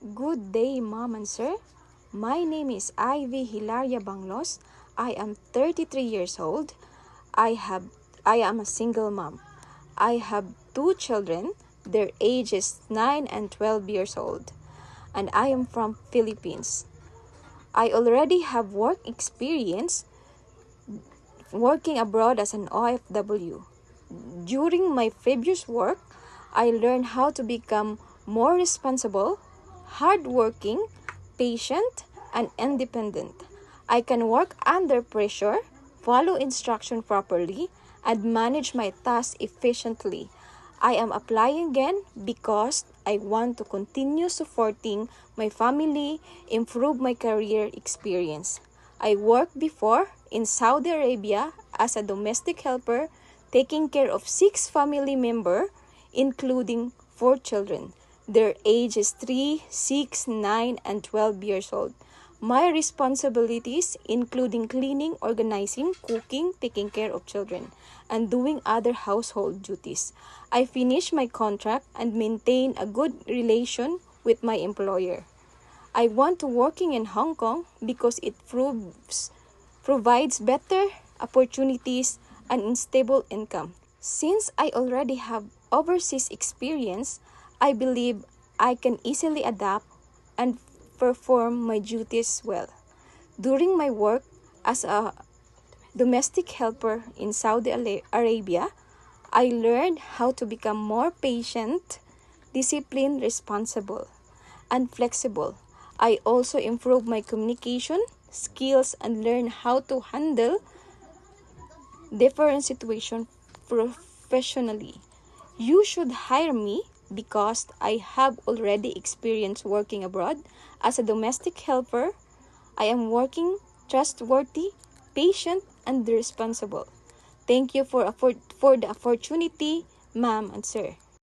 Good day, Mom and Sir. My name is Ivy Hilaria Banglos. I am 33 years old. I am a single mom. I have two children. Their ages 9 and 12 years old. And I am from Philippines. I already have work experience working abroad as an OFW. During my previous work, I learned how to become more responsible, hardworking, patient, and independent. I can work under pressure, follow instruction properly, and manage my tasks efficiently. I am applying again because I want to continue supporting my family, improve my career experience. I worked before in Saudi Arabia as a domestic helper, taking care of 6 family members, including 4 children. Their ages 3, 6, 9, and 12 years old. My responsibilities including cleaning, organizing, cooking, taking care of children, and doing other household duties. I finished my contract and maintain a good relation with my employer. I want to working in Hong Kong because it provides better opportunities and stable income. Since I already have overseas experience, I believe I can easily adapt and perform my duties well. During my work as a domestic helper in Saudi Arabia, I learned how to become more patient, disciplined, responsible, and flexible. I also improved my communication skills and learned how to handle different situations professionally. You should hire me because I have already experienced working abroad as a domestic helper. I am working trustworthy, patient, and responsible. Thank you for the opportunity, ma'am and sir.